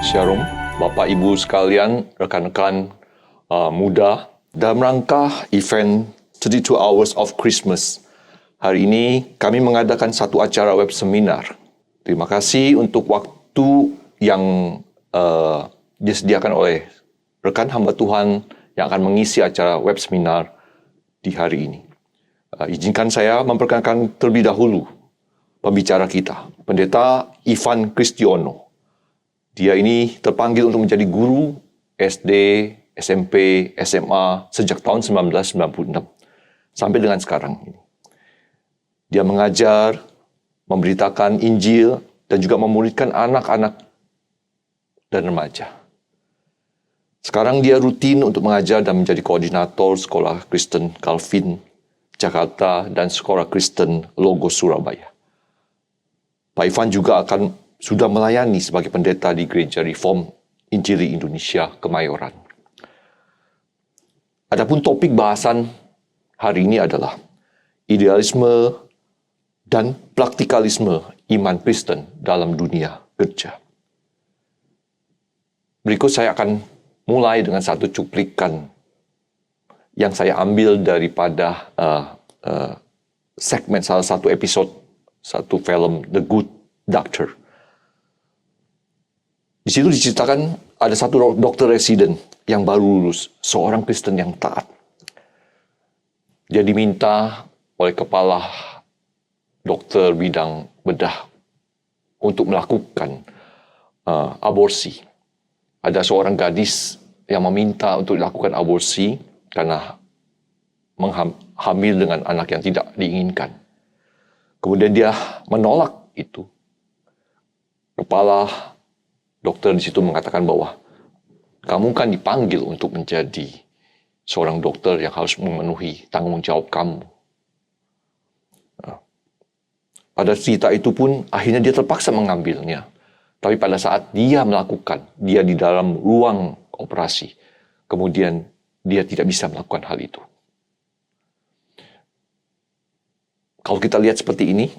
Shalom, Bapak Ibu sekalian, rekan-rekan muda. Dalam rangka event 32 Hours of Christmas, hari ini kami mengadakan satu acara web seminar. Terima kasih untuk waktu yang disediakan oleh rekan hamba Tuhan yang akan mengisi acara web seminar di hari ini. Izinkan saya memperkenalkan terlebih dahulu pembicara kita, Pendeta Ivan Kristiono. Dia ini terpanggil untuk menjadi guru SD, SMP, SMA sejak tahun 1996 sampai dengan sekarang ini. Dia mengajar, memberitakan Injil, dan juga memuridkan anak-anak dan remaja. Sekarang dia rutin untuk mengajar dan menjadi koordinator Sekolah Kristen Calvin Jakarta dan Sekolah Kristen Logos Surabaya. Pak Ivan juga sudah melayani sebagai pendeta di Gereja Reform Injili Indonesia Kemayoran. Adapun topik bahasan hari ini adalah idealisme dan praktikalisme iman Kristen dalam dunia kerja. Berikut saya akan mulai dengan satu cuplikan yang saya ambil daripada segmen salah satu episode satu film The Good Doctor. Di situ diceritakan ada satu dokter residen yang baru lulus, seorang Kristen yang taat. Dia diminta oleh kepala dokter bidang bedah untuk melakukan aborsi. Ada seorang gadis yang meminta untuk dilakukan aborsi karena hamil dengan anak yang tidak diinginkan. Kemudian dia menolak itu. Kepala dokter di situ mengatakan bahwa kamu kan dipanggil untuk menjadi seorang dokter yang harus memenuhi tanggung jawab kamu. Pada cerita itu pun akhirnya dia terpaksa mengambilnya. Tapi pada saat dia melakukan, dia di dalam ruang operasi, kemudian dia tidak bisa melakukan hal itu. Kalau kita lihat seperti ini,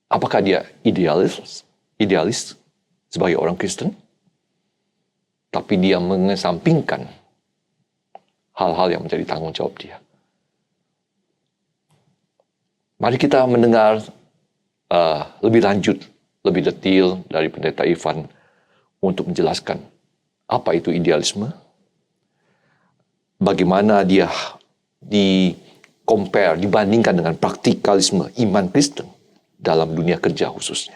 apakah dia idealis sebagai orang Kristen, tapi dia mengesampingkan hal-hal yang menjadi tanggung jawab dia. Mari kita mendengar lebih lanjut, lebih detail dari Pendeta Ivan untuk menjelaskan apa itu idealisme, bagaimana dia dibandingkan dengan praktikalisme iman Kristen dalam dunia kerja khususnya.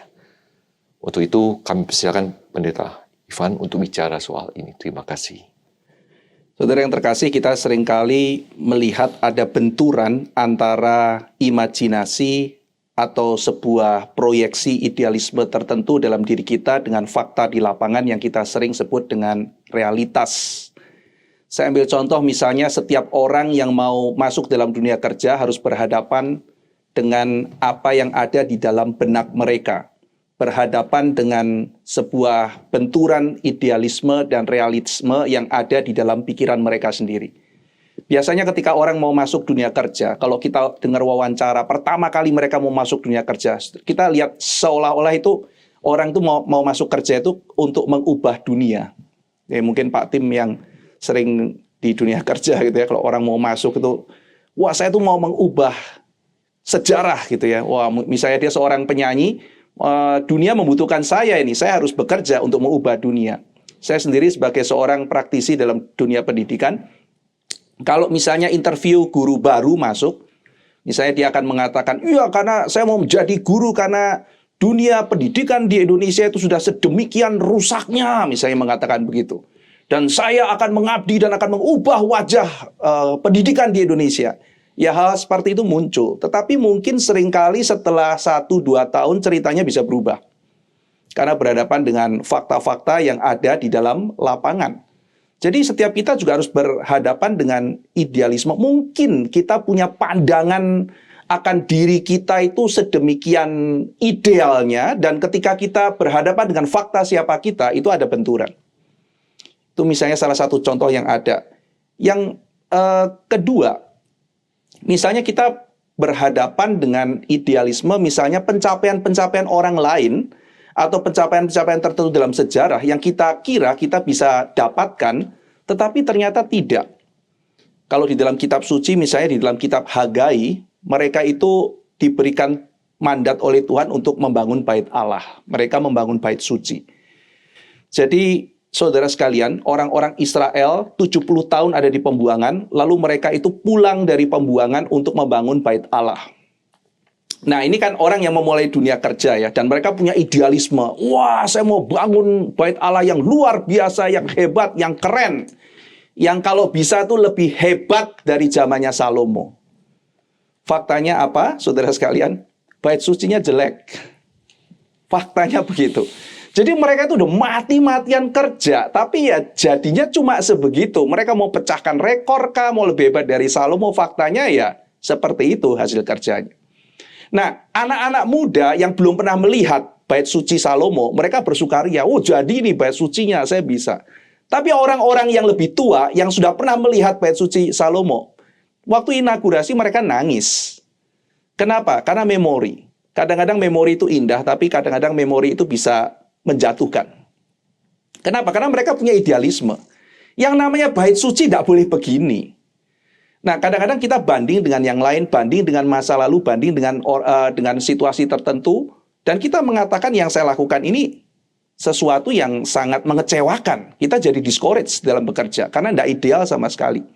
Untuk itu kami persilakan Pendeta Ivan untuk bicara soal ini. Terima kasih. Saudara yang terkasih, kita seringkali melihat ada benturan antara imajinasi atau sebuah proyeksi idealisme tertentu dalam diri kita dengan fakta di lapangan yang kita sering sebut dengan realitas. Saya ambil contoh misalnya setiap orang yang mau masuk dalam dunia kerja harus berhadapan dengan apa yang ada di dalam benak mereka. Berhadapan dengan sebuah benturan idealisme dan realisme yang ada di dalam pikiran mereka sendiri. Biasanya ketika orang mau masuk dunia kerja, kalau kita dengar wawancara pertama kali mereka mau masuk dunia kerja, kita lihat seolah-olah itu orang itu mau masuk kerja itu untuk mengubah dunia. Ya, mungkin Pak Tim yang sering di dunia kerja gitu ya, kalau orang mau masuk itu, wah saya tuh mau mengubah sejarah gitu ya. Wah, misalnya dia seorang penyanyi, dunia membutuhkan saya ini, saya harus bekerja untuk mengubah dunia. Saya sendiri sebagai seorang praktisi dalam dunia pendidikan, kalau misalnya interview guru baru masuk, misalnya dia akan mengatakan, iya karena saya mau menjadi guru karena dunia pendidikan di Indonesia itu sudah sedemikian rusaknya, misalnya mengatakan begitu. Dan saya akan mengabdi dan akan mengubah wajah pendidikan di Indonesia. Ya hal seperti itu muncul, tetapi mungkin seringkali setelah 1-2 tahun ceritanya bisa berubah. Karena berhadapan dengan fakta-fakta yang ada di dalam lapangan. Jadi setiap kita juga harus berhadapan dengan idealisme. Mungkin kita punya pandangan akan diri kita itu sedemikian idealnya, dan ketika kita berhadapan dengan fakta siapa kita, itu ada benturan. Itu misalnya salah satu contoh yang ada. Yang kedua, misalnya kita berhadapan dengan idealisme, misalnya pencapaian-pencapaian orang lain atau pencapaian-pencapaian tertentu dalam sejarah yang kita kira kita bisa dapatkan, tetapi ternyata tidak. Kalau di dalam kitab suci, misalnya di dalam kitab Hagai, mereka itu diberikan mandat oleh Tuhan untuk membangun bait Allah. Mereka membangun bait suci. Jadi, saudara sekalian, orang-orang Israel 70 tahun ada di pembuangan, lalu mereka itu pulang dari pembuangan untuk membangun bait Allah. Nah, ini kan orang yang memulai dunia kerja ya, dan mereka punya idealisme. Wah, saya mau bangun bait Allah yang luar biasa, yang hebat, yang keren. Yang kalau bisa tuh lebih hebat dari zamannya Salomo. Faktanya apa, saudara sekalian? Bait sucinya jelek. Faktanya begitu. Jadi mereka itu udah mati-matian kerja, tapi ya jadinya cuma sebegitu. Mereka mau pecahkan rekor kah, mau lebih hebat dari Salomo, faktanya ya seperti itu hasil kerjanya. Nah, anak-anak muda yang belum pernah melihat bait suci Salomo, mereka bersukaria, oh jadi ini bait sucinya, saya bisa. Tapi orang-orang yang lebih tua, yang sudah pernah melihat bait suci Salomo, waktu inaugurasi mereka nangis. Kenapa? Karena memori. Kadang-kadang memori itu indah, tapi kadang-kadang memori itu bisa menjatuhkan. Kenapa? Karena mereka punya idealisme. Yang namanya bait suci tidak boleh begini. Nah, kadang-kadang kita banding dengan yang lain, banding dengan masa lalu, banding dengan situasi tertentu, dan kita mengatakan yang saya lakukan ini sesuatu yang sangat mengecewakan. Kita jadi discourage dalam bekerja, karena tidak ideal sama sekali.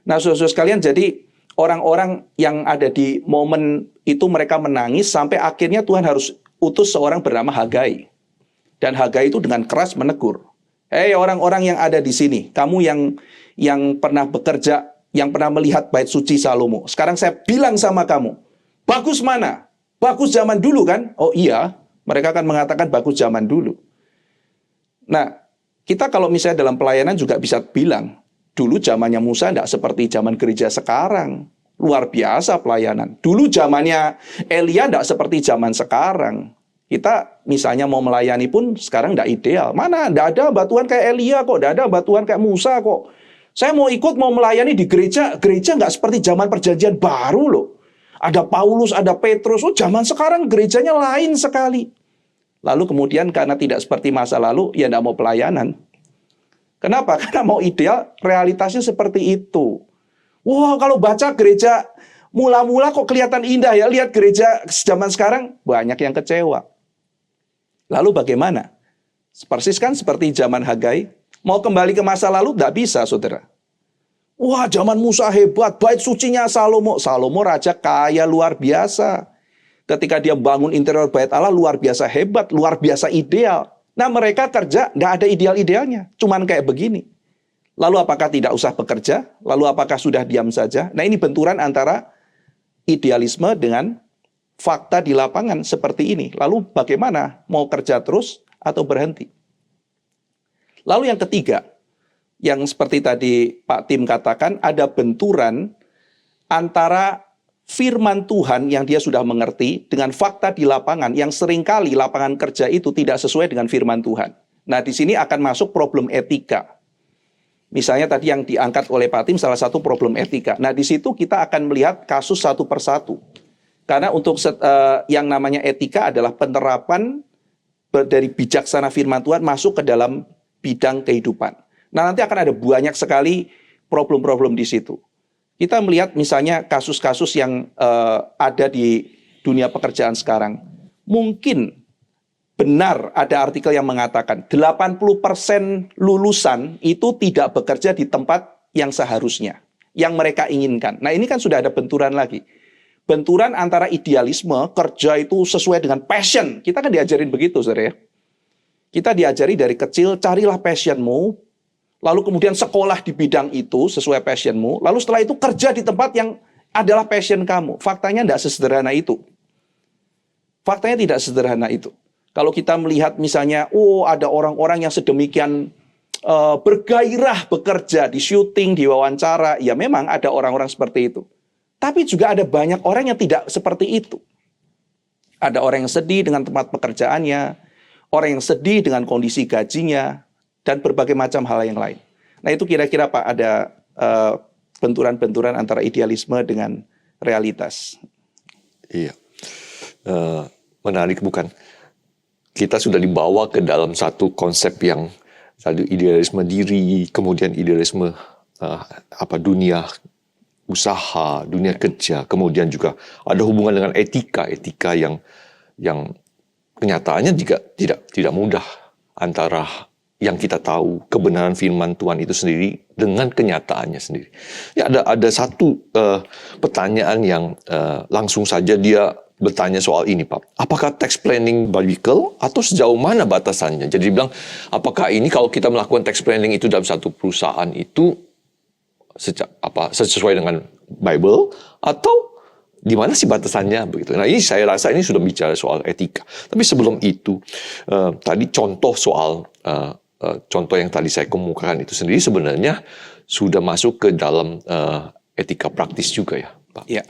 Nah, saudara-saudara sekalian, jadi orang-orang yang ada di momen itu mereka menangis, sampai akhirnya Tuhan harus utus seorang bernama Hagai. Dan Hagai itu dengan keras menegur. Hei orang-orang yang ada di sini, kamu yang pernah bekerja, yang pernah melihat bait suci Salomo. Sekarang saya bilang sama kamu, bagus mana? Bagus zaman dulu kan? Oh iya, mereka akan mengatakan bagus zaman dulu. Nah, kita kalau misalnya dalam pelayanan juga bisa bilang, dulu zamannya Musa tidak seperti zaman gereja sekarang. Luar biasa pelayanan. Dulu zamannya Elia tidak seperti zaman sekarang. Kita misalnya mau melayani pun sekarang tidak ideal. Mana? Tidak ada batuan kayak Elia kok. Tidak ada batuan kayak Musa kok. Saya mau ikut, mau melayani di gereja. Gereja nggak seperti zaman perjanjian baru loh. Ada Paulus, ada Petrus. Oh, zaman sekarang gerejanya lain sekali. Lalu kemudian karena tidak seperti masa lalu, ya tidak mau pelayanan. Kenapa? Karena mau ideal, realitasnya seperti itu. Wah, kalau baca gereja mula-mula kok kelihatan indah ya. Lihat gereja zaman sekarang, banyak yang kecewa. Lalu bagaimana? Persis kan seperti zaman Hagai. Mau kembali ke masa lalu, tidak bisa, saudara. Wah, zaman Musa hebat, bait sucinya Salomo. Salomo raja kaya luar biasa. Ketika dia bangun interior bait Allah, luar biasa hebat, luar biasa ideal. Nah, mereka kerja, tidak ada ideal-idealnya. Cuman kayak begini. Lalu apakah tidak usah bekerja? Lalu apakah sudah diam saja? Nah, ini benturan antara idealisme dengan fakta di lapangan seperti ini. Lalu bagaimana? Mau kerja terus atau berhenti? Lalu yang ketiga, yang seperti tadi Pak Tim katakan, ada benturan antara firman Tuhan yang dia sudah mengerti dengan fakta di lapangan yang seringkali lapangan kerja itu tidak sesuai dengan firman Tuhan. Nah, di sini akan masuk problem etika. Misalnya tadi yang diangkat oleh Pak Tim salah satu problem etika. Nah, di situ kita akan melihat kasus satu persatu. Karena untuk yang namanya etika adalah penerapan dari bijaksana firman Tuhan masuk ke dalam bidang kehidupan. Nah, nanti akan ada banyak sekali problem-problem di situ. Kita melihat misalnya kasus-kasus yang ada di dunia pekerjaan sekarang. Mungkin benar ada artikel yang mengatakan 80% lulusan itu tidak bekerja di tempat yang seharusnya, yang mereka inginkan. Nah, ini kan sudah ada benturan lagi. Benturan antara idealisme, kerja itu sesuai dengan passion. Kita kan diajarin begitu, saudara ya. Kita diajari dari kecil, carilah passionmu, lalu kemudian sekolah di bidang itu sesuai passionmu, lalu setelah itu kerja di tempat yang adalah passion kamu. Faktanya tidak sesederhana itu. Faktanya tidak sederhana itu. Kalau kita melihat misalnya, ada orang-orang yang sedemikian bergairah bekerja di syuting, di wawancara, ya memang ada orang-orang seperti itu. Tapi juga ada banyak orang yang tidak seperti itu. Ada orang yang sedih dengan tempat pekerjaannya, orang yang sedih dengan kondisi gajinya, dan berbagai macam hal yang lain. Nah, itu kira-kira Pak, ada benturan-benturan antara idealisme dengan realitas. Iya, menarik bukan? kita sudah dibawa ke dalam satu konsep yang satu idealisme diri, kemudian idealisme dunia usaha, dunia kerja, kemudian juga ada hubungan dengan etika yang kenyataannya juga tidak mudah antara yang kita tahu kebenaran firman Tuhan itu sendiri dengan kenyataannya sendiri. Ya, ada satu pertanyaan yang langsung saja dia bertanya soal ini, Pak. Apakah tax planning biblical atau sejauh mana batasannya? Jadi dia bilang, apakah ini kalau kita melakukan tax planning itu dalam satu perusahaan itu sesuai dengan Bible atau di mana sih batasannya begitu. Nah, ini saya rasa ini sudah bicara soal etika. Tapi sebelum itu tadi contoh soal contoh yang tadi saya kemukakan itu sendiri sebenarnya sudah masuk ke dalam etika praktis juga ya, Pak. Ya.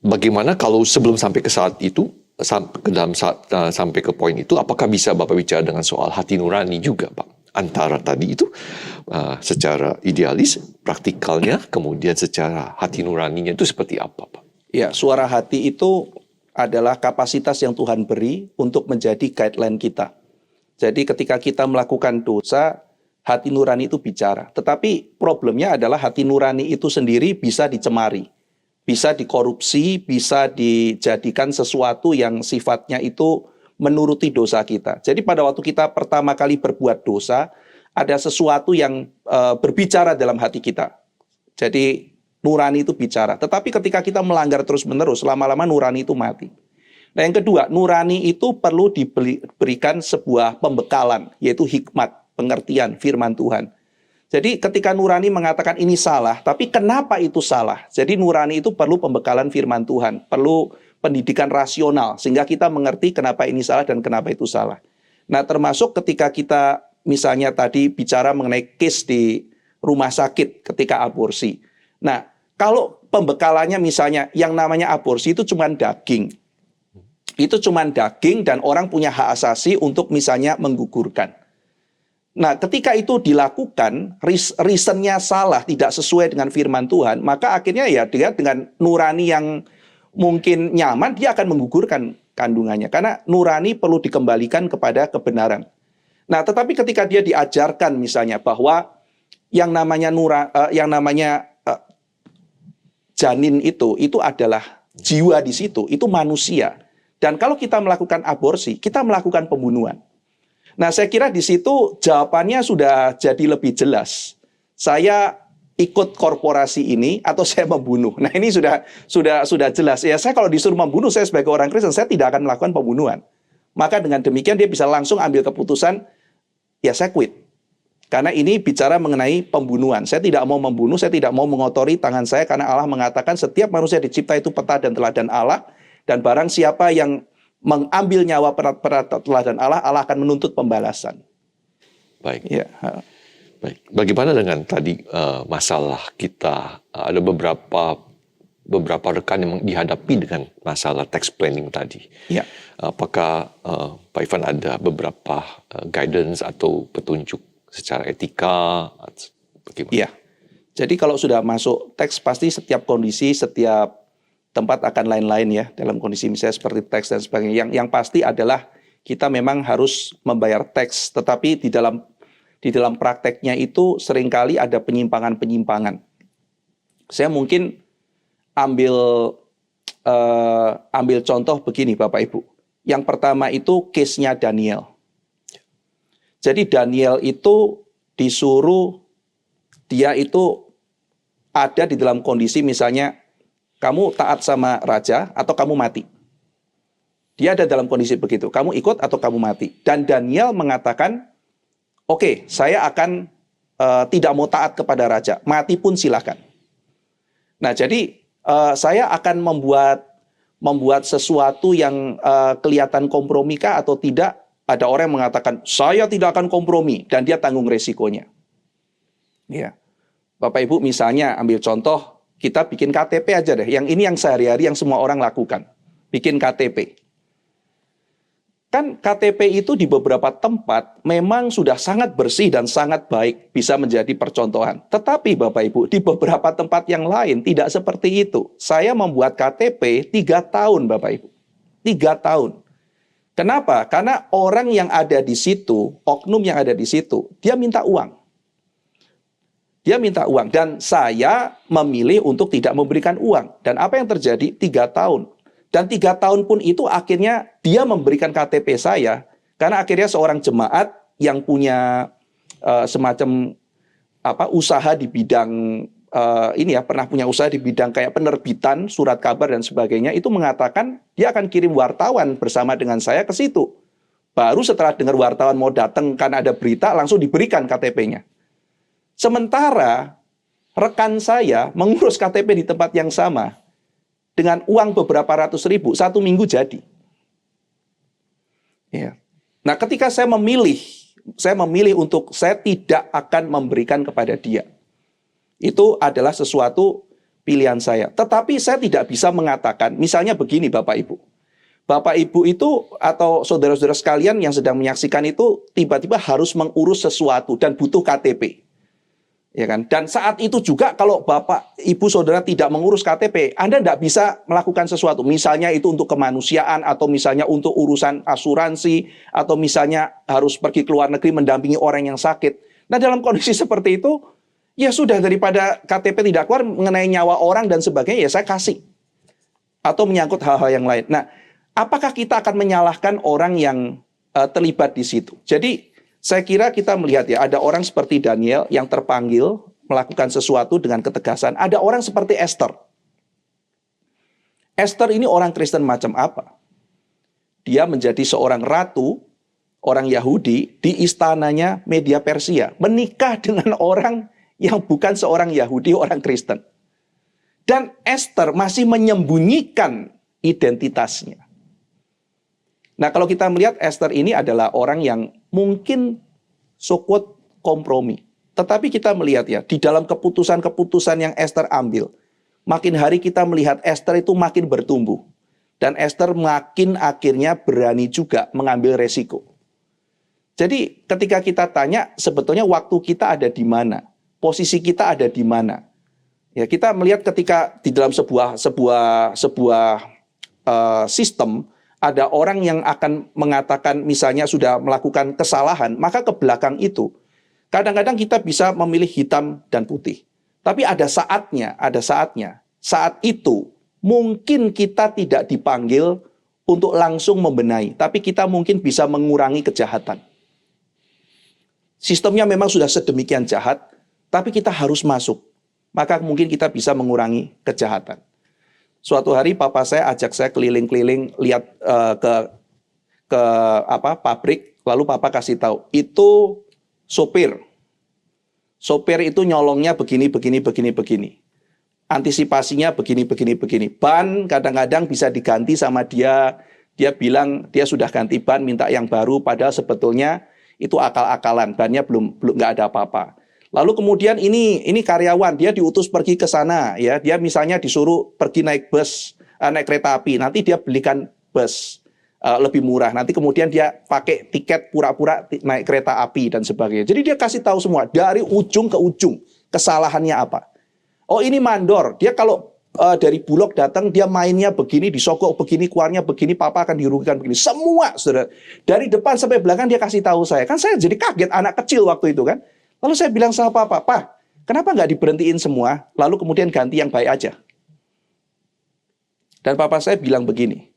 Bagaimana kalau sebelum sampai ke saat itu, sampai ke poin itu, apakah bisa Bapak bicara dengan soal hati nurani juga, Pak? Antara tadi itu secara idealis, praktikalnya, kemudian secara hati nuraninya itu seperti apa, Pak? Ya, suara hati itu adalah kapasitas yang Tuhan beri untuk menjadi guideline kita. Jadi ketika kita melakukan dosa, hati nurani itu bicara. Tetapi problemnya adalah hati nurani itu sendiri bisa dicemari, bisa dikorupsi, bisa dijadikan sesuatu yang sifatnya itu menuruti dosa kita. Jadi pada waktu kita pertama kali berbuat dosa, ada sesuatu yang berbicara dalam hati kita. Jadi nurani itu bicara. Tetapi ketika kita melanggar terus-menerus, lama-lama nurani itu mati. Nah, yang kedua, nurani itu perlu diberikan sebuah pembekalan, yaitu hikmat, pengertian firman Tuhan. Jadi ketika nurani mengatakan ini salah, tapi kenapa itu salah? Jadi nurani itu perlu pembekalan firman Tuhan, perlu pendidikan rasional, sehingga kita mengerti kenapa ini salah dan kenapa itu salah. Nah, termasuk ketika kita misalnya tadi bicara mengenai case di rumah sakit ketika aborsi. Nah, kalau pembekalannya misalnya yang namanya aborsi itu cuma daging. Itu cuma daging dan orang punya hak asasi untuk misalnya menggugurkan. Nah, ketika itu dilakukan, reasonnya salah, tidak sesuai dengan firman Tuhan, maka akhirnya ya dia dengan nurani yang mungkin nyaman, dia akan menggugurkan kandungannya. Karena nurani perlu dikembalikan kepada kebenaran. Nah, tetapi ketika dia diajarkan misalnya bahwa yang namanya janin itu adalah jiwa di situ, itu manusia. Dan kalau kita melakukan aborsi, kita melakukan pembunuhan. Nah, saya kira di situ jawabannya sudah jadi lebih jelas. Saya ikut korporasi ini atau saya membunuh. Nah, ini sudah jelas. Ya, saya kalau disuruh membunuh, saya sebagai orang Kristen, saya tidak akan melakukan pembunuhan. Maka dengan demikian dia bisa langsung ambil keputusan, ya saya quit. Karena ini bicara mengenai pembunuhan. Saya tidak mau membunuh, saya tidak mau mengotori tangan saya, karena Allah mengatakan setiap manusia dicipta itu peta dan teladan Allah. Dan barang siapa yang mengambil nyawa teladan Allah, Allah akan menuntut pembalasan. Baik. Ya. Baik. Bagaimana dengan tadi masalah kita ada beberapa rekan yang dihadapi dengan masalah tax planning tadi. Ya. Apakah Pak Ivan ada beberapa guidance atau petunjuk secara etika? Bagaimana? Iya. Jadi kalau sudah masuk teks, pasti setiap kondisi, setiap tempat akan lain-lain ya. Dalam kondisi misalnya seperti teks dan sebagainya. Yang pasti adalah kita memang harus membayar teks. Tetapi di dalam prakteknya itu seringkali ada penyimpangan-penyimpangan. Saya mungkin ambil contoh begini Bapak Ibu. Yang pertama itu case-nya Daniel. Jadi Daniel itu disuruh, dia itu ada di dalam kondisi misalnya kamu taat sama raja atau kamu mati. Dia ada dalam kondisi begitu. Kamu ikut atau kamu mati. Dan Daniel mengatakan, oke, saya akan tidak mau taat kepada raja. Mati pun silakan. Nah, jadi saya akan membuat sesuatu yang kelihatan kompromikah atau tidak. Ada orang yang mengatakan, saya tidak akan kompromi. Dan dia tanggung resikonya. Ya. Bapak Ibu misalnya ambil contoh, kita bikin KTP aja deh. Yang ini yang sehari-hari yang semua orang lakukan. Bikin KTP. Kan KTP itu di beberapa tempat memang sudah sangat bersih dan sangat baik. Bisa menjadi percontohan. Tetapi Bapak Ibu, di beberapa tempat yang lain tidak seperti itu. Saya membuat KTP 3 tahun Bapak Ibu. 3 tahun. Kenapa? Karena orang yang ada di situ, oknum yang ada di situ, dia minta uang. Dia minta uang dan saya memilih untuk tidak memberikan uang. Dan apa yang terjadi? 3 tahun. Dan 3 tahun pun itu akhirnya dia memberikan KTP saya karena akhirnya seorang jemaat yang punya semacam usaha di bidang pernah punya usaha di bidang kayak penerbitan surat kabar dan sebagainya, itu mengatakan dia akan kirim wartawan bersama dengan saya ke situ. Baru setelah dengar wartawan mau datang karena ada berita, langsung diberikan KTP-nya. Sementara rekan saya mengurus KTP di tempat yang sama dengan uang beberapa ratus ribu, 1 minggu jadi. Ya. Nah, ketika saya memilih untuk saya tidak akan memberikan kepada dia. Itu adalah sesuatu pilihan saya. Tetapi saya tidak bisa mengatakan, misalnya begini Bapak Ibu. Bapak Ibu itu atau saudara-saudara sekalian yang sedang menyaksikan itu tiba-tiba harus mengurus sesuatu dan butuh KTP. Ya kan? Dan saat itu juga kalau Bapak, Ibu, Saudara tidak mengurus KTP, Anda tidak bisa melakukan sesuatu. Misalnya itu untuk kemanusiaan, atau misalnya untuk urusan asuransi, atau misalnya harus pergi ke luar negeri mendampingi orang yang sakit. Nah, dalam kondisi seperti itu, ya sudah, daripada KTP tidak keluar mengenai nyawa orang dan sebagainya, ya saya kasih. Atau menyangkut hal-hal yang lain. Nah, apakah kita akan menyalahkan orang yang terlibat di situ? Jadi, saya kira kita melihat ya, ada orang seperti Daniel yang terpanggil melakukan sesuatu dengan ketegasan. Ada orang seperti Esther. Esther ini orang Kristen macam apa? Dia menjadi seorang ratu, orang Yahudi, di istananya Media Persia. Menikah dengan orang yang bukan seorang Yahudi, orang Kristen. Dan Esther masih menyembunyikan identitasnya. Nah, kalau kita melihat Esther ini adalah orang yang mungkin so-called kompromi. Tetapi kita melihat ya, di dalam keputusan-keputusan yang Esther ambil, makin hari kita melihat Esther itu makin bertumbuh. Dan Esther makin akhirnya berani juga mengambil resiko. Jadi ketika kita tanya, sebetulnya waktu kita ada di mana? Posisi kita ada di mana? Ya, kita melihat ketika di dalam sebuah sistem, ada orang yang akan mengatakan misalnya sudah melakukan kesalahan, maka ke belakang itu kadang-kadang kita bisa memilih hitam dan putih. Tapi ada saatnya. Saat itu mungkin kita tidak dipanggil untuk langsung membenahi, tapi kita mungkin bisa mengurangi kejahatan. Sistemnya memang sudah sedemikian jahat, tapi kita harus masuk. Maka mungkin kita bisa mengurangi kejahatan. Suatu hari papa saya ajak saya keliling-keliling lihat ke pabrik, lalu papa kasih tahu, itu sopir. Sopir itu nyolongnya begini. Antisipasinya begini. Ban kadang-kadang bisa diganti sama dia. Dia bilang dia sudah ganti ban, minta yang baru, padahal sebetulnya itu akal-akalan, bannya belum nggak ada apa-apa. Lalu kemudian ini karyawan, dia diutus pergi ke sana, ya. Dia misalnya disuruh pergi naik bus, naik kereta api. Nanti dia belikan bus lebih murah. Nanti kemudian dia pakai tiket pura-pura naik kereta api dan sebagainya. Jadi dia kasih tahu semua dari ujung ke ujung kesalahannya apa. Oh, ini mandor. Dia kalau dari Bulog datang, dia mainnya begini, disogok begini, keluarnya begini, papa akan dirugikan begini. Semua, saudara. Dari depan sampai belakang dia kasih tahu saya. Kan saya jadi kaget, anak kecil waktu itu kan. Lalu saya bilang sama papa, "Pak, kenapa nggak diberhentiin semua, lalu kemudian ganti yang baik aja?" Dan papa saya bilang begini,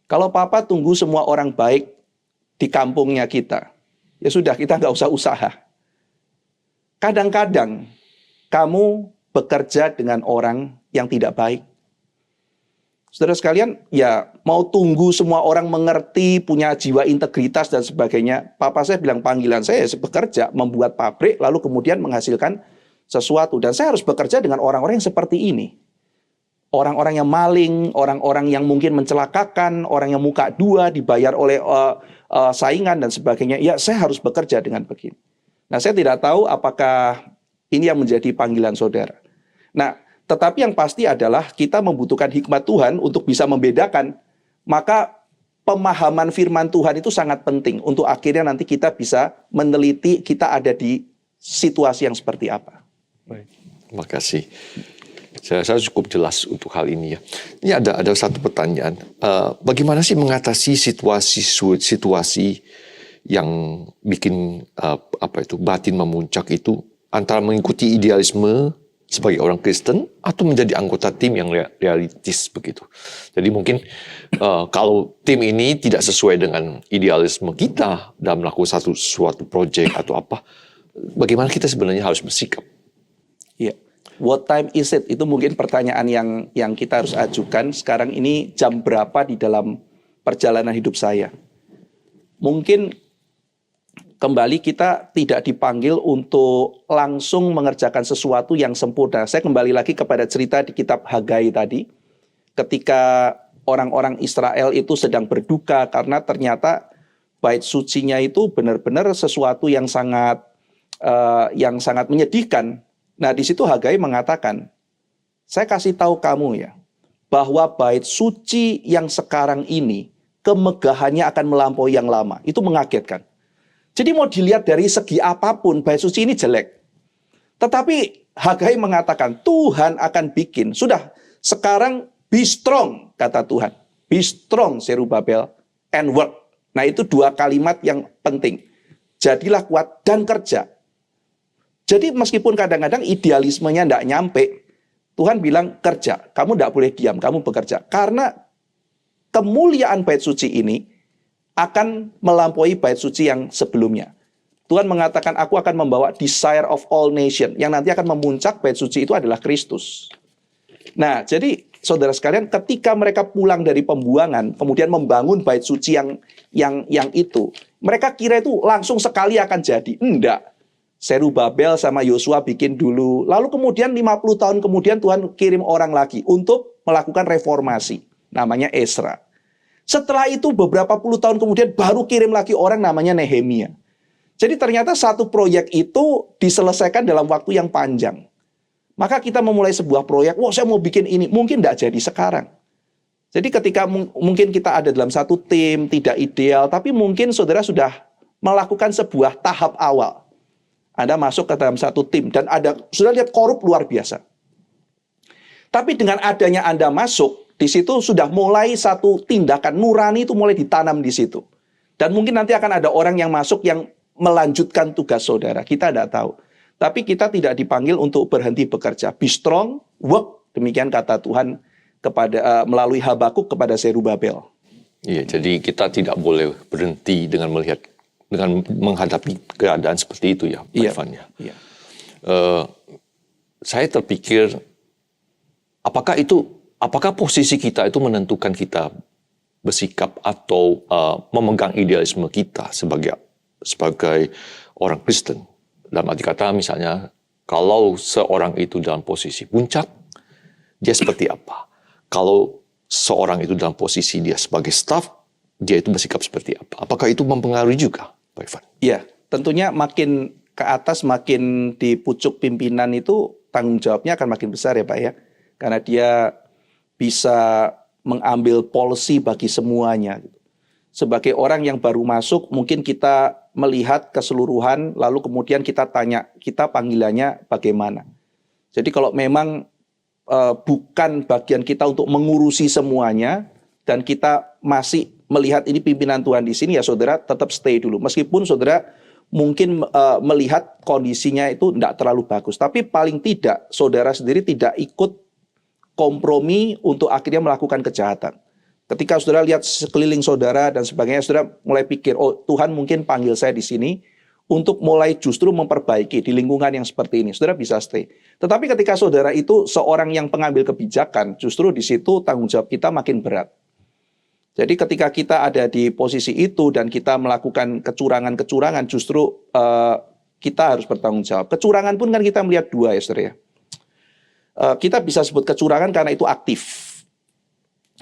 "Kalau papa tunggu semua orang baik di kampungnya kita, ya sudah, kita nggak usah usaha. Kadang-kadang kamu bekerja dengan orang yang tidak baik. Saudara sekalian, ya mau tunggu semua orang mengerti, punya jiwa integritas dan sebagainya. Papa saya bilang panggilan saya bekerja, membuat pabrik, lalu kemudian menghasilkan sesuatu. Dan saya harus bekerja dengan orang-orang yang seperti ini. Orang-orang yang maling, orang-orang yang mungkin mencelakakan, orang yang muka dua, dibayar oleh saingan dan sebagainya. Ya, saya harus bekerja dengan begini. Nah, saya tidak tahu apakah ini yang menjadi panggilan saudara. Nah, tetapi yang pasti adalah kita membutuhkan hikmat Tuhan untuk bisa membedakan. Maka pemahaman firman Tuhan itu sangat penting untuk akhirnya nanti kita bisa meneliti kita ada di situasi yang seperti apa. Baik, terima kasih. Saya cukup jelas untuk hal ini ya. Ini ada satu pertanyaan. Bagaimana sih mengatasi situasi yang bikin batin memuncak itu antara mengikuti idealisme sebagai orang Kristen atau menjadi anggota tim yang realistis begitu. Jadi mungkin kalau tim ini tidak sesuai dengan idealisme kita dalam melakukan suatu proyek atau apa, bagaimana kita sebenarnya harus bersikap? Iya. What time is it? Itu mungkin pertanyaan yang kita harus ajukan. Sekarang ini jam berapa di dalam perjalanan hidup saya? Mungkin kembali kita tidak dipanggil untuk langsung mengerjakan sesuatu yang sempurna. Saya kembali lagi kepada cerita di kitab Hagai tadi. Ketika orang-orang Israel itu sedang berduka karena ternyata bait sucinya itu benar-benar sesuatu yang sangat menyedihkan. Nah, di situ Hagai mengatakan, saya kasih tahu kamu ya, bahwa bait suci yang sekarang ini, kemegahannya akan melampaui yang lama. Itu mengagetkan. Jadi mau dilihat dari segi apapun, bait suci ini jelek. Tetapi Hagai mengatakan, Tuhan akan bikin. Sudah, sekarang be strong, kata Tuhan. Be strong, Zerubabel, and work. Nah, itu dua kalimat yang penting. Jadilah kuat dan kerja. Jadi meskipun kadang-kadang idealismenya tidak nyampe, Tuhan bilang kerja, kamu tidak boleh diam, kamu bekerja. Karena kemuliaan bait suci ini akan melampaui bait suci yang sebelumnya. Tuhan mengatakan, aku akan membawa desire of all nation, yang nanti akan memuncak bait suci itu adalah Kristus. Nah, jadi saudara sekalian, ketika mereka pulang dari pembuangan, kemudian membangun bait suci yang itu, mereka kira itu langsung sekali akan jadi. Enggak. Zerubabel sama Yosua bikin dulu. Lalu kemudian 50 tahun kemudian Tuhan kirim orang lagi untuk melakukan reformasi. Namanya Ezra. Setelah itu beberapa puluh tahun kemudian baru kirim lagi orang namanya Nehemia. Jadi ternyata satu proyek itu diselesaikan dalam waktu yang panjang. Maka kita memulai sebuah proyek, wah saya mau bikin ini. Mungkin tidak jadi sekarang. Jadi ketika mungkin kita ada dalam satu tim, tidak ideal. Tapi mungkin saudara sudah melakukan sebuah tahap awal. Anda masuk ke dalam satu tim dan sudah lihat korup luar biasa. Tapi dengan adanya Anda masuk, di situ sudah mulai satu tindakan nurani itu mulai ditanam di situ. Dan mungkin nanti akan ada orang yang masuk yang melanjutkan tugas saudara. Kita tidak tahu. Tapi kita tidak dipanggil untuk berhenti bekerja. Be strong, work. Demikian kata Tuhan melalui Habakuk kepada Zerubabel. Iya, jadi kita tidak boleh berhenti dengan menghadapi keadaan seperti itu ya, Pak Ivan ya. Iya. Saya terpikir, apakah posisi kita itu menentukan kita bersikap atau memegang idealisme kita sebagai orang Kristen? Dalam arti kata misalnya, kalau seorang itu dalam posisi puncak, dia seperti apa? Kalau seorang itu dalam posisi dia sebagai staff, dia itu bersikap seperti apa? Apakah itu mempengaruhi juga, Pak Ivan? Iya, tentunya makin ke atas, makin di pucuk pimpinan itu tanggung jawabnya akan makin besar ya Pak ya. Karena dia bisa mengambil policy bagi semuanya. Sebagai orang yang baru masuk, mungkin kita melihat keseluruhan, lalu kemudian kita tanya, kita panggilannya bagaimana. Jadi kalau memang bukan bagian kita untuk mengurusi semuanya, dan kita masih melihat ini pimpinan Tuhan di sini, ya saudara tetap stay dulu. Meskipun saudara mungkin melihat kondisinya itu tidak terlalu bagus. Tapi paling tidak saudara sendiri tidak ikut kompromi untuk akhirnya melakukan kejahatan. Ketika saudara lihat sekeliling saudara dan sebagainya, saudara mulai pikir, oh Tuhan mungkin panggil saya di sini untuk mulai justru memperbaiki di lingkungan yang seperti ini. Saudara bisa stay. Tetapi ketika saudara itu seorang yang pengambil kebijakan, justru di situ tanggung jawab kita makin berat. Jadi ketika kita ada di posisi itu dan kita melakukan kecurangan-kecurangan, justru kita harus bertanggung jawab. Kecurangan pun kan kita melihat dua ya saudara ya. Kita bisa sebut kecurangan karena itu aktif.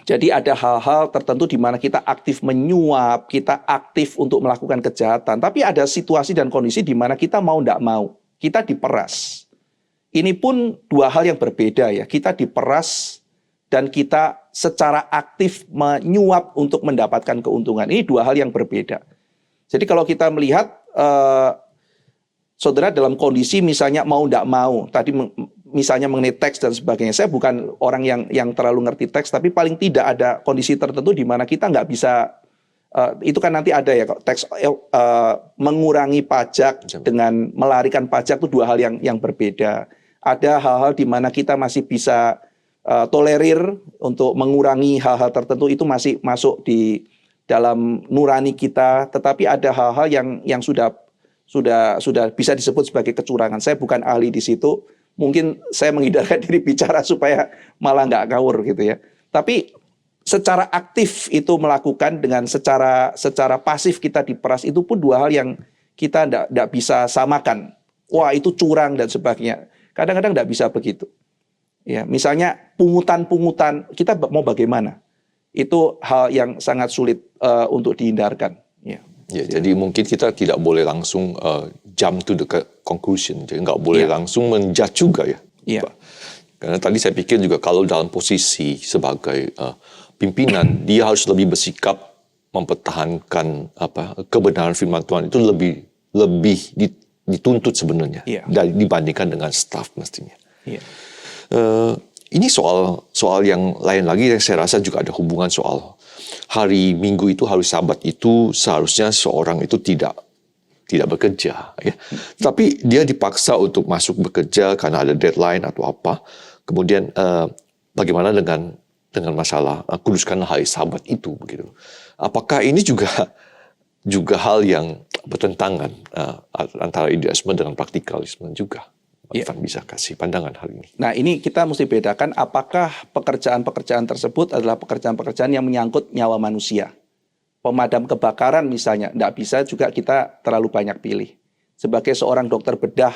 Jadi ada hal-hal tertentu di mana kita aktif menyuap, kita aktif untuk melakukan kejahatan. Tapi ada situasi dan kondisi di mana kita mau tidak mau, kita diperas. Ini pun dua hal yang berbeda ya. Kita diperas dan kita secara aktif menyuap untuk mendapatkan keuntungan. Ini dua hal yang berbeda. Jadi kalau kita melihat saudara dalam kondisi misalnya mau tidak mau, tadi misalnya mengenai teks dan sebagainya. Saya bukan orang yang terlalu ngerti teks, tapi paling tidak ada kondisi tertentu di mana kita nggak bisa, itu kan nanti ada ya, teks mengurangi pajak dengan melarikan pajak itu dua hal yang berbeda. Ada hal-hal di mana kita masih bisa tolerir untuk mengurangi hal-hal tertentu, itu masih masuk di dalam nurani kita, tetapi ada hal-hal yang sudah bisa disebut sebagai kecurangan. Saya bukan ahli di situ. Mungkin saya menghindarkan diri bicara supaya malah nggak ngawur gitu ya. Tapi secara aktif itu melakukan dengan secara pasif kita diperas, itu pun dua hal yang kita nggak bisa samakan. Wah itu curang dan sebagainya. Kadang-kadang nggak bisa begitu. Ya, misalnya pungutan-pungutan, kita mau bagaimana? Itu hal yang sangat sulit untuk dihindarkan. Ya. Ya, jadi mungkin kita tidak boleh langsung jump to the conclusion, jadi nggak boleh langsung menjudge juga ya. Yeah. Karena tadi saya pikir juga kalau dalam posisi sebagai pimpinan, dia harus lebih bersikap mempertahankan kebenaran firman Tuhan, itu lebih dituntut sebenarnya dibandingkan dengan staff mestinya. Yeah. Ini soal yang lain lagi yang saya rasa juga ada hubungan soal hari Minggu itu, hari Sabat itu seharusnya seorang itu tidak bekerja, ya. Tapi dia dipaksa untuk masuk bekerja karena ada deadline atau apa. Kemudian bagaimana dengan masalah kuduskanlah hari Sabat itu, begitu. Apakah ini juga hal yang bertentangan antara idealisme dengan praktikalisme juga? Pak bisa kasih pandangan hal ini. Nah, ini kita mesti bedakan apakah pekerjaan-pekerjaan tersebut adalah pekerjaan-pekerjaan yang menyangkut nyawa manusia. Pemadam kebakaran misalnya, tidak bisa juga kita terlalu banyak pilih. Sebagai seorang dokter bedah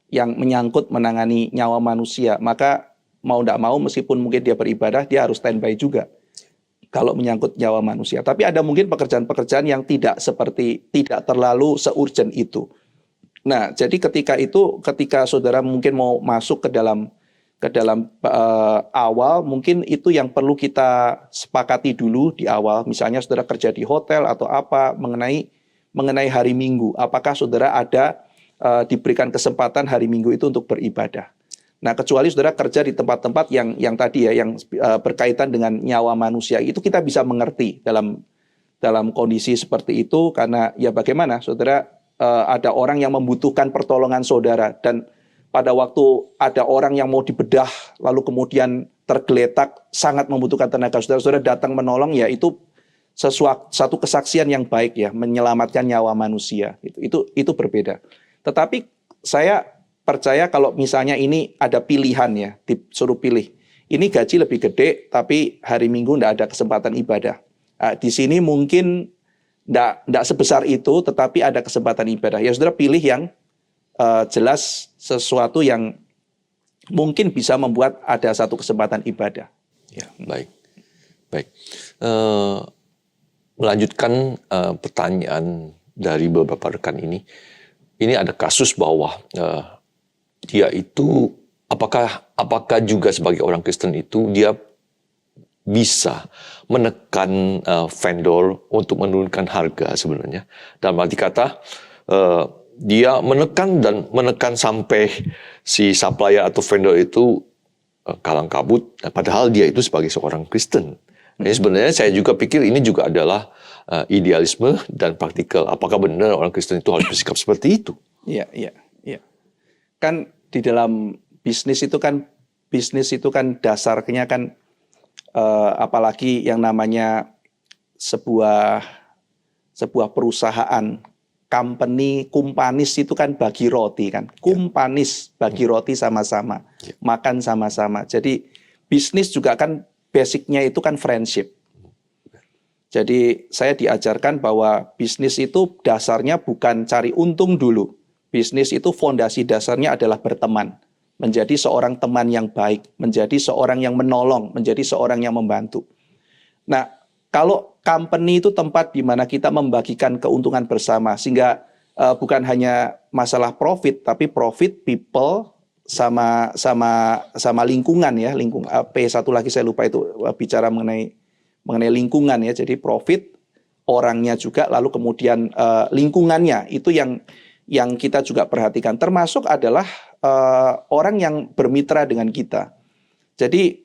yang menyangkut menangani nyawa manusia, maka mau tidak mau meskipun mungkin dia beribadah, dia harus standby juga kalau menyangkut nyawa manusia. Tapi ada mungkin pekerjaan-pekerjaan yang tidak terlalu se-urgent itu. Nah, jadi ketika saudara mungkin mau masuk ke dalam awal, mungkin itu yang perlu kita sepakati dulu di awal. Misalnya saudara kerja di hotel atau apa, mengenai hari Minggu. Apakah saudara diberikan kesempatan hari Minggu itu untuk beribadah? Nah, kecuali saudara kerja di tempat-tempat yang tadi ya, yang berkaitan dengan nyawa manusia, itu kita bisa mengerti dalam kondisi seperti itu, karena ya bagaimana saudara, ada orang yang membutuhkan pertolongan saudara, dan pada waktu ada orang yang mau dibedah lalu kemudian tergeletak sangat membutuhkan tenaga saudara datang menolong, ya itu satu kesaksian yang baik ya, menyelamatkan nyawa manusia. Itu berbeda. Tetapi saya percaya kalau misalnya ini ada pilihan ya, disuruh pilih, ini gaji lebih gede tapi hari Minggu tidak ada kesempatan ibadah. Di sini mungkin tidak sebesar itu, tetapi ada kesempatan ibadah. Ya saudara pilih yang jelas sesuatu yang mungkin bisa membuat ada satu kesempatan ibadah. Ya, baik. Melanjutkan pertanyaan dari beberapa rekan ini ada kasus bahwa dia itu apakah juga sebagai orang Kristen itu dia bisa menekan vendor untuk menurunkan harga sebenarnya. Dalam arti kata, dia menekan sampai si supplier atau vendor itu kalang kabut, padahal dia itu sebagai seorang Kristen. Jadi sebenarnya saya juga pikir ini juga adalah idealisme dan praktikal. Apakah benar orang Kristen itu harus bersikap seperti itu? Iya. Kan di dalam bisnis itu kan dasarnya kan apalagi yang namanya sebuah perusahaan, kumpanis itu kan bagi roti kan. Kumpanis bagi roti sama-sama, makan sama-sama. Jadi bisnis juga kan basicnya itu kan friendship. Jadi saya diajarkan bahwa bisnis itu dasarnya bukan cari untung dulu. Bisnis itu fondasi dasarnya adalah berteman. Menjadi seorang teman yang baik, menjadi seorang yang menolong, menjadi seorang yang membantu. Nah, kalau company itu tempat di mana kita membagikan keuntungan bersama, sehingga bukan hanya masalah profit, tapi profit, people, sama lingkungan ya, P1 lagi saya lupa itu bicara mengenai lingkungan ya. Jadi profit, orangnya juga, lalu kemudian lingkungannya itu yang kita juga perhatikan. Termasuk adalah orang yang bermitra dengan kita. Jadi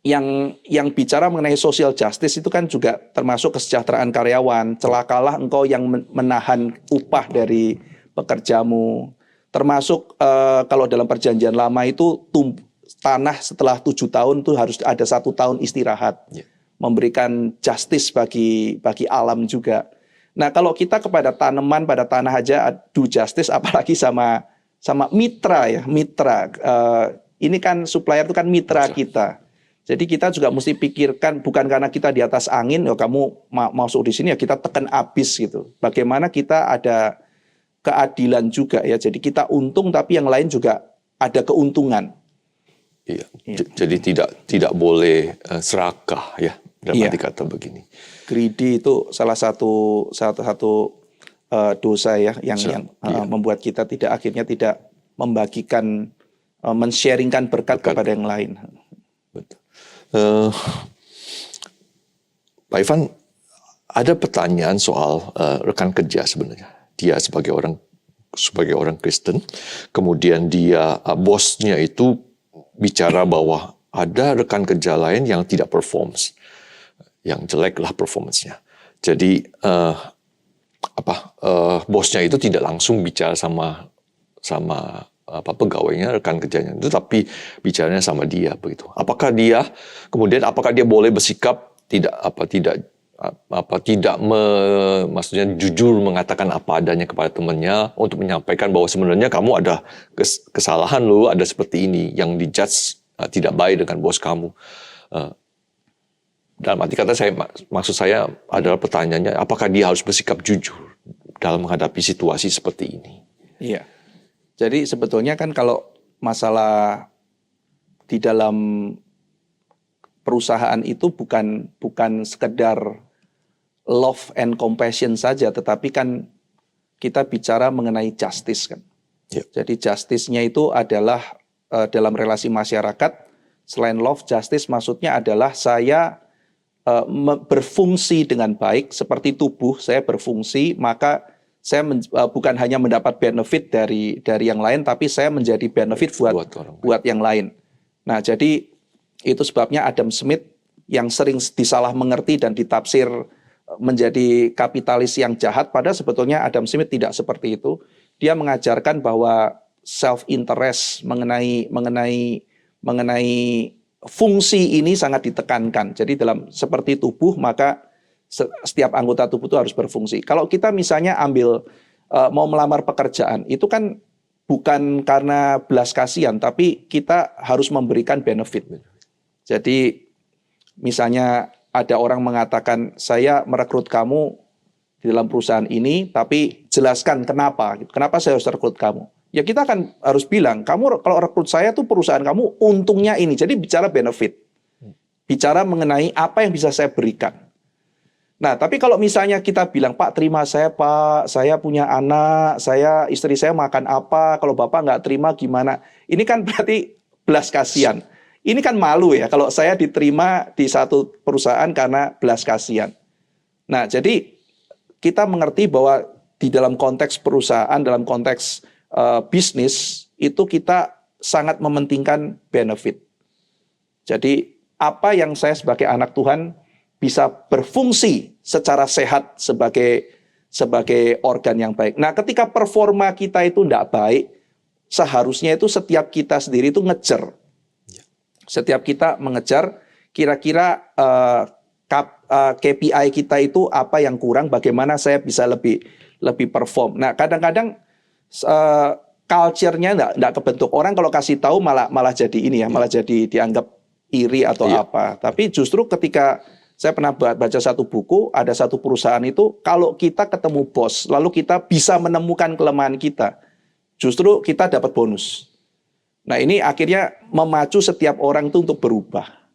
yang bicara mengenai social justice itu kan juga termasuk kesejahteraan karyawan. Celakalah engkau yang menahan upah dari pekerjamu. Termasuk kalau dalam perjanjian lama itu tanah setelah 7 tahun itu harus ada 1 tahun istirahat. Memberikan justice bagi alam juga. Nah, kalau kita kepada tanaman, pada tanah aja do justice, apalagi sama mitra ya, mitra. Ini kan supplier itu kan mitra kita. Jadi kita juga mesti pikirkan, bukan karena kita di atas angin, ya kamu masuk di sini ya kita tekan abis gitu. Bagaimana kita ada keadilan juga ya. Jadi kita untung tapi yang lain juga ada keuntungan. Iya. Jadi tidak boleh serakah ya. Dalam arti kata begini. Greedy itu salah satu dosa ya yang membuat kita akhirnya tidak membagikan, men-sharingkan berkat kepada yang lain. Betul. Pak Ivan, ada pertanyaan soal rekan kerja sebenarnya. Dia sebagai orang Kristen, kemudian dia bosnya itu bicara bahwa ada rekan kerja lain yang tidak performs, yang jelek lah performance-nya. Jadi bosnya itu tidak langsung bicara sama pegawainya, rekan kerjanya itu, tapi bicaranya sama dia begitu. Apakah dia boleh bersikap maksudnya jujur mengatakan apa adanya kepada temannya untuk menyampaikan bahwa sebenarnya kamu ada kesalahan lo, ada seperti ini yang dijudge tidak baik dengan bos kamu. Dalam arti kata maksud saya adalah pertanyaannya, apakah dia harus bersikap jujur dalam menghadapi situasi seperti ini? Iya. Jadi sebetulnya kan kalau masalah di dalam perusahaan itu bukan sekedar love and compassion saja, tetapi kan kita bicara mengenai justice kan. Jadi justice-nya itu adalah dalam relasi masyarakat, selain love, justice maksudnya adalah saya berfungsi dengan baik seperti tubuh saya berfungsi, maka saya bukan hanya mendapat benefit dari yang lain, tapi saya menjadi benefit buat yang lain. Nah, jadi itu sebabnya Adam Smith yang sering disalah mengerti dan ditafsir menjadi kapitalis yang jahat, padahal sebetulnya Adam Smith tidak seperti itu. Dia mengajarkan bahwa self interest mengenai fungsi ini sangat ditekankan. Jadi seperti tubuh, maka setiap anggota tubuh itu harus berfungsi. Kalau kita misalnya mau melamar pekerjaan, itu kan bukan karena belas kasihan, tapi kita harus memberikan benefit. Jadi misalnya ada orang mengatakan, saya merekrut kamu di dalam perusahaan ini, tapi jelaskan kenapa saya harus rekrut kamu. Ya kita kan harus bilang, kamu kalau rekrut saya tuh perusahaan kamu untungnya ini. Jadi bicara benefit, bicara mengenai apa yang bisa saya berikan. Nah, tapi kalau misalnya kita bilang, Pak terima saya Pak, saya punya anak, istri saya makan apa, kalau Bapak nggak terima gimana? Ini kan berarti belas kasihan. Ini kan malu ya kalau saya diterima di satu perusahaan karena belas kasihan. Nah, jadi kita mengerti bahwa di dalam konteks perusahaan, dalam konteks bisnis, itu kita sangat mementingkan benefit. Jadi apa yang saya sebagai anak Tuhan bisa berfungsi secara sehat sebagai organ yang baik. Nah, ketika performa kita itu tidak baik, seharusnya itu setiap kita sendiri itu ngejar. Setiap kita mengejar kira-kira KPI kita itu apa yang kurang, bagaimana saya bisa lebih perform. Nah, kadang-kadang culture-nya enggak kebentuk. Orang kalau kasih tahu malah jadi ini ya, malah jadi dianggap iri atau apa. Tapi justru ketika saya pernah baca satu buku, ada satu perusahaan itu kalau kita ketemu bos, lalu kita bisa menemukan kelemahan kita, justru kita dapat bonus. Nah, ini akhirnya memacu setiap orang itu untuk berubah.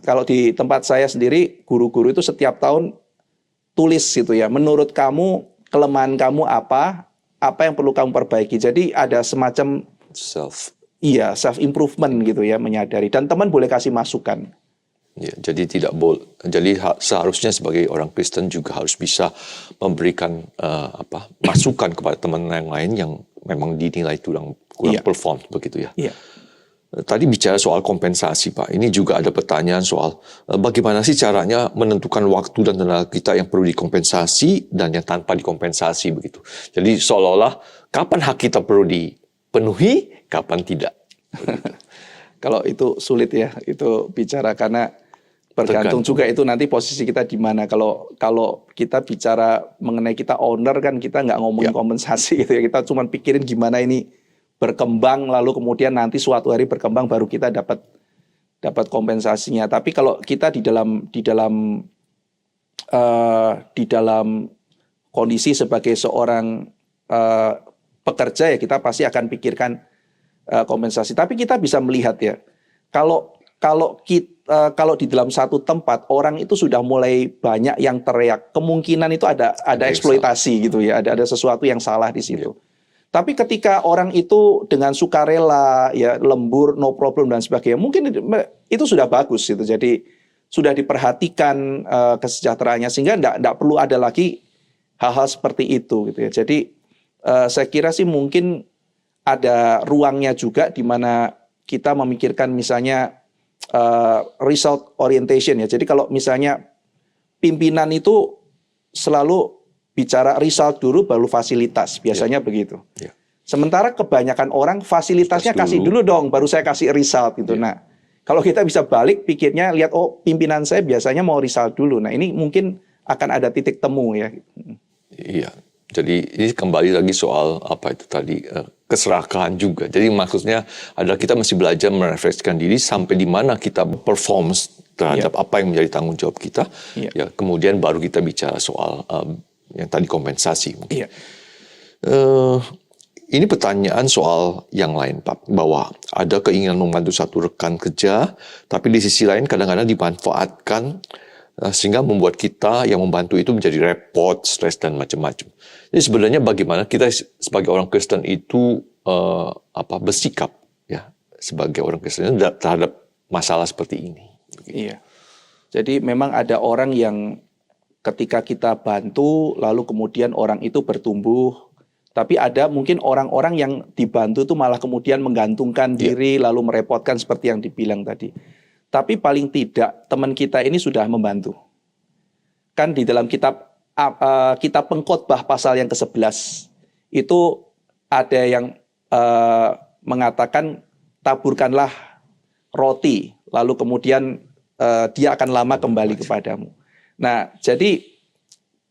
Kalau di tempat saya sendiri, guru-guru itu setiap tahun tulis gitu ya, menurut kamu kelemahan kamu apa yang perlu kamu perbaiki. Jadi ada semacam self improvement gitu ya, menyadari, dan teman boleh kasih masukan. Ya, jadi jadi seharusnya sebagai orang Kristen juga harus bisa memberikan masukan kepada teman yang lain yang memang dinilai kurang Iya. perform begitu ya. Iya. Tadi bicara soal kompensasi, Pak. Ini juga ada pertanyaan soal bagaimana sih caranya menentukan waktu dan tenaga kita yang perlu dikompensasi dan yang tanpa dikompensasi begitu. Jadi seolah-olah kapan hak kita perlu dipenuhi, kapan tidak. Kalau itu sulit ya, itu bicara karena bergantung juga itu nanti posisi kita di mana. Kalau kita bicara mengenai kita owner kan kita nggak ngomongin kompensasi gitu ya. Kita cuma pikirin gimana ini berkembang lalu kemudian nanti suatu hari berkembang baru kita dapat kompensasinya. Tapi kalau kita di dalam kondisi sebagai seorang pekerja ya kita pasti akan pikirkan kompensasi. Tapi kita bisa melihat ya kalau di dalam satu tempat orang itu sudah mulai banyak yang teriak, kemungkinan itu ada eksploitasi gitu ya, ada sesuatu yang salah di situ. Tapi ketika orang itu dengan sukarela, ya lembur, no problem dan sebagainya, mungkin itu sudah bagus gitu. Jadi sudah diperhatikan kesejahteraannya sehingga tidak perlu ada lagi hal-hal seperti itu gitu ya. Jadi saya kira sih mungkin ada ruangnya juga di mana kita memikirkan misalnya result orientation ya. Jadi kalau misalnya pimpinan itu selalu bicara result dulu baru fasilitas, biasanya begitu. Sementara kebanyakan orang fasilitasnya kasih dulu dong, baru saya kasih result gitu. Nah, kalau kita bisa balik pikirnya, lihat oh pimpinan saya biasanya mau result dulu. Nah ini mungkin akan ada titik temu ya. Iya, jadi ini kembali lagi soal apa itu tadi keserakahan juga. Jadi maksudnya adalah kita mesti belajar merefleksikan diri sampai di mana kita perform terhadap apa yang menjadi tanggung jawab kita. Ya, kemudian baru kita bicara soal yang tadi kompensasi. Iya. Ini pertanyaan soal yang lain, Pak, bahwa ada keinginan membantu satu rekan kerja, tapi di sisi lain kadang-kadang dimanfaatkan sehingga membuat kita yang membantu itu menjadi repot, stres dan macam-macam. Jadi sebenarnya bagaimana kita sebagai orang Kristen itu bersikap ya sebagai orang Kristen terhadap masalah seperti ini. Iya. Jadi memang ada orang yang ketika kita bantu, lalu kemudian orang itu bertumbuh. Tapi ada mungkin orang-orang yang dibantu itu malah kemudian menggantungkan diri, lalu merepotkan seperti yang dibilang tadi. Tapi paling tidak teman kita ini sudah membantu. Kan di dalam kitab Pengkhotbah pasal yang ke-11, itu ada yang mengatakan taburkanlah roti, lalu kemudian dia akan lama kembali kepadamu. Nah, jadi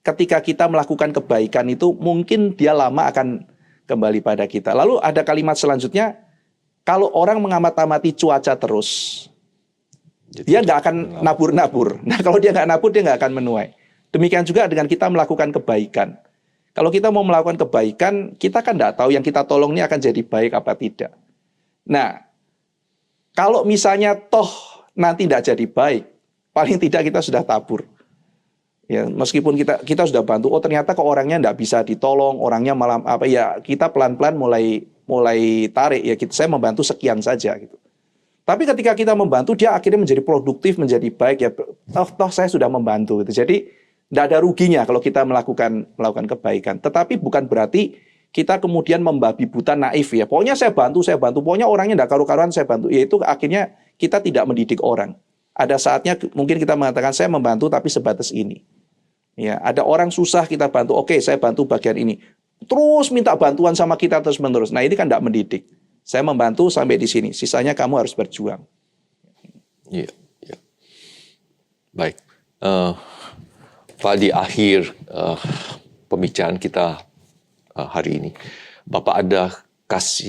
ketika kita melakukan kebaikan itu mungkin dia lama akan kembali pada kita. Lalu ada kalimat selanjutnya, kalau orang mengamati cuaca terus, dia nggak akan nabur-nabur. Nah kalau dia nggak nabur, dia nggak akan menuai. Demikian juga dengan kita melakukan kebaikan. Kalau kita mau melakukan kebaikan, kita kan nggak tahu yang kita tolong ini akan jadi baik apa tidak. Nah, kalau misalnya toh nanti tidak jadi baik, paling tidak kita sudah tabur. Ya, meskipun kita sudah bantu, oh ternyata kok orangnya nggak bisa ditolong, orangnya malah kita pelan-pelan mulai tarik ya, saya membantu sekian saja gitu. Tapi ketika kita membantu, dia akhirnya menjadi produktif, menjadi baik ya, toh saya sudah membantu gitu. Jadi nggak ada ruginya kalau kita melakukan kebaikan. Tetapi bukan berarti kita kemudian membabi buta naif ya. Pokoknya saya bantu, pokoknya orangnya nggak karu-karuan saya bantu. Ya itu akhirnya kita tidak mendidik orang. Ada saatnya mungkin kita mengatakan saya membantu tapi sebatas ini. Ya, ada orang susah kita bantu, oke saya bantu bagian ini. Terus minta bantuan sama kita terus-menerus. Nah ini kan tidak mendidik. Saya membantu sampai di sini, sisanya kamu harus berjuang. Iya. Baik. Pak, di akhir pembicaraan kita hari ini, Bapak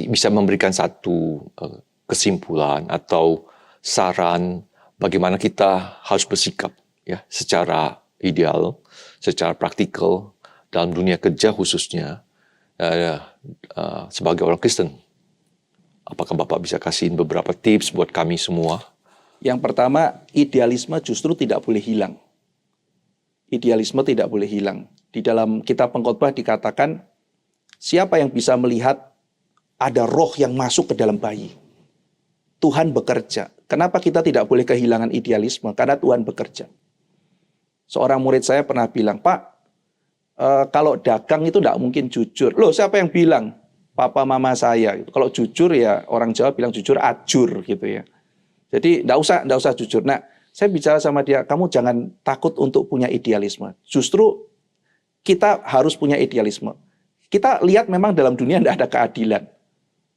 bisa memberikan satu kesimpulan atau saran bagaimana kita harus bersikap ya secara ideal, secara praktikal dalam dunia kerja khususnya sebagai orang Kristen. Apakah Bapak bisa kasihin beberapa tips buat kami semua? Yang pertama, idealisme justru tidak boleh hilang. Idealisme tidak boleh hilang. Di dalam kitab Pengkhotbah dikatakan, siapa yang bisa melihat ada roh yang masuk ke dalam bayi? Tuhan bekerja. Kenapa kita tidak boleh kehilangan idealisme? Karena Tuhan bekerja. Seorang murid saya pernah bilang, Pak, kalau dagang itu tidak mungkin jujur. Loh, siapa yang bilang? papa mama saya. Kalau jujur ya orang Jawa bilang jujur ajur gitu ya. Jadi enggak usah jujur. Nah, saya bicara sama dia, kamu jangan takut untuk punya idealisme. Justru kita harus punya idealisme. Kita lihat memang dalam dunia tidak ada keadilan.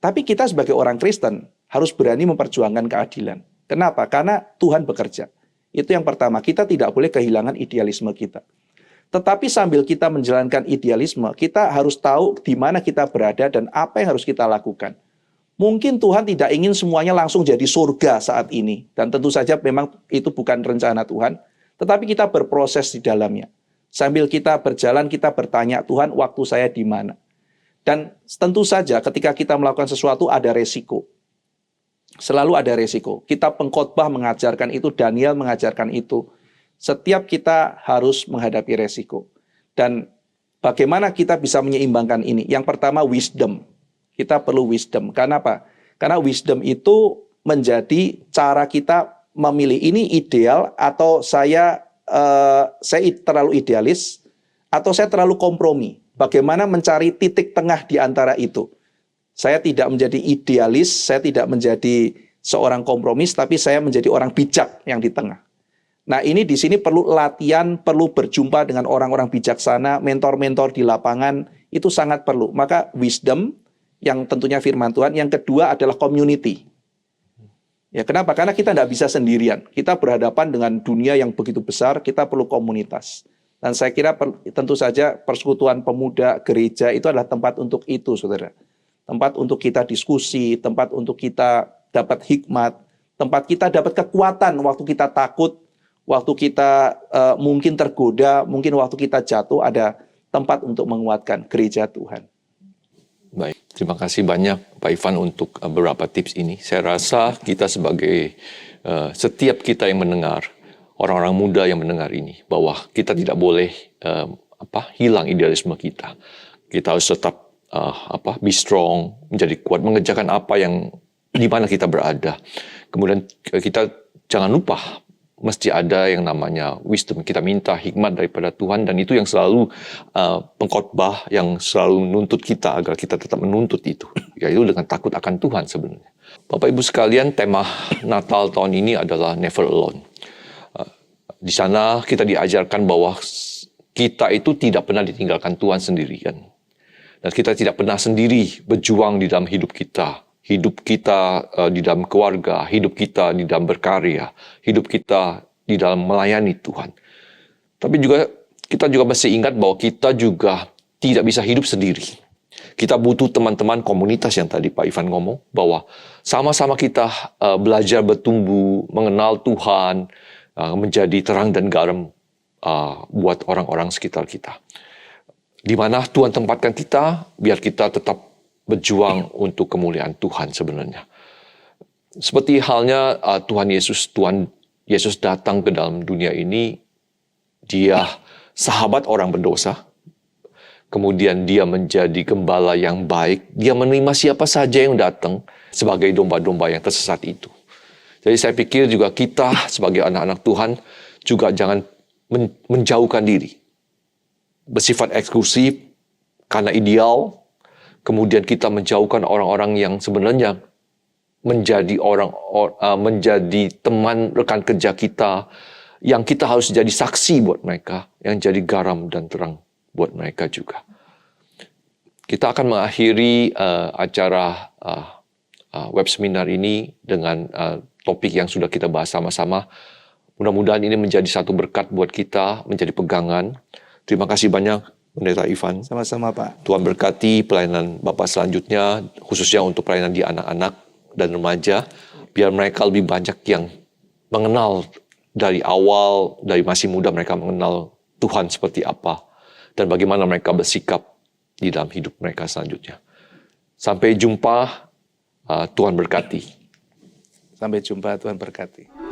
Tapi kita sebagai orang Kristen harus berani memperjuangkan keadilan. Kenapa? Karena Tuhan bekerja. Itu yang pertama, kita tidak boleh kehilangan idealisme kita. Tetapi sambil kita menjalankan idealisme, kita harus tahu di mana kita berada dan apa yang harus kita lakukan. Mungkin Tuhan tidak ingin semuanya langsung jadi surga saat ini. Dan tentu saja memang itu bukan rencana Tuhan. Tetapi kita berproses di dalamnya. Sambil kita berjalan, kita bertanya, Tuhan, waktu saya di mana? Dan tentu saja ketika kita melakukan sesuatu ada resiko. Selalu ada resiko. Kita pengkhotbah mengajarkan itu, Daniel mengajarkan itu. Setiap kita harus menghadapi resiko. Dan bagaimana kita bisa menyeimbangkan ini? Yang pertama, wisdom. Kita perlu wisdom. Karena apa? Karena wisdom itu menjadi cara kita memilih ini ideal atau saya terlalu idealis atau saya terlalu kompromi. Bagaimana mencari titik tengah di antara itu. Saya tidak menjadi idealis, saya tidak menjadi seorang kompromis, tapi saya menjadi orang bijak yang di tengah. Nah, ini di sini perlu latihan, perlu berjumpa dengan orang-orang bijaksana, mentor-mentor di lapangan, itu sangat perlu. Maka wisdom, yang tentunya firman Tuhan. Yang kedua adalah community. Ya, kenapa? Karena kita tidak bisa sendirian. Kita berhadapan dengan dunia yang begitu besar, kita perlu komunitas. Dan saya kira tentu saja persekutuan pemuda gereja itu adalah tempat untuk itu, saudara. Tempat untuk kita diskusi, tempat untuk kita dapat hikmat, tempat kita dapat kekuatan waktu kita takut, waktu kita mungkin tergoda, mungkin waktu kita jatuh, ada tempat untuk menguatkan gereja Tuhan. Baik, terima kasih banyak Pak Ivan untuk beberapa tips ini. Saya rasa kita sebagai setiap kita yang mendengar, orang-orang muda yang mendengar ini, bahwa kita tidak boleh hilang idealisme kita. Kita harus tetap be strong, menjadi kuat, mengerjakan apa yang di mana kita berada. Kemudian kita jangan lupa mesti ada yang namanya wisdom. Kita minta hikmat daripada Tuhan, dan itu yang selalu pengkhotbah yang selalu menuntut kita agar kita tetap menuntut itu. Yaitu dengan takut akan Tuhan sebenarnya. Bapak Ibu sekalian, tema Natal tahun ini adalah Never Alone. Di sana kita diajarkan bahwa kita itu tidak pernah ditinggalkan Tuhan sendirian. Dan kita tidak pernah sendiri berjuang di dalam hidup kita. Hidup kita di dalam keluarga, hidup kita di dalam berkarya, hidup kita di dalam melayani Tuhan. Tapi juga kita juga mesti ingat bahwa kita juga tidak bisa hidup sendiri. Kita butuh teman-teman komunitas yang tadi Pak Ivan ngomong, bahwa sama-sama kita belajar bertumbuh, mengenal Tuhan, menjadi terang dan garam buat orang-orang sekitar kita. Di mana Tuhan tempatkan kita, biar kita tetap berjuang untuk kemuliaan Tuhan sebenarnya. Seperti halnya Tuhan Yesus datang ke dalam dunia ini, dia sahabat orang berdosa, kemudian dia menjadi gembala yang baik, dia menerima siapa saja yang datang sebagai domba-domba yang tersesat itu. Jadi saya pikir juga kita sebagai anak-anak Tuhan juga jangan menjauhkan diri, bersifat eksklusif karena ideal. Kemudian kita menjauhkan orang-orang yang sebenarnya menjadi menjadi teman rekan kerja kita, yang kita harus jadi saksi buat mereka, yang jadi garam dan terang buat mereka juga. Kita akan mengakhiri acara web seminar ini dengan topik yang sudah kita bahas sama-sama. Mudah-mudahan ini menjadi satu berkat buat kita, menjadi pegangan. Terima kasih banyak Pendeta Ivan. Sama-sama Pak. Tuhan berkati pelayanan Bapak selanjutnya, khususnya untuk pelayanan di anak-anak dan remaja, biar mereka lebih banyak yang mengenal dari awal, dari masih muda mereka mengenal Tuhan seperti apa, dan bagaimana mereka bersikap di dalam hidup mereka selanjutnya. Sampai jumpa, Tuhan berkati. Sampai jumpa, Tuhan berkati.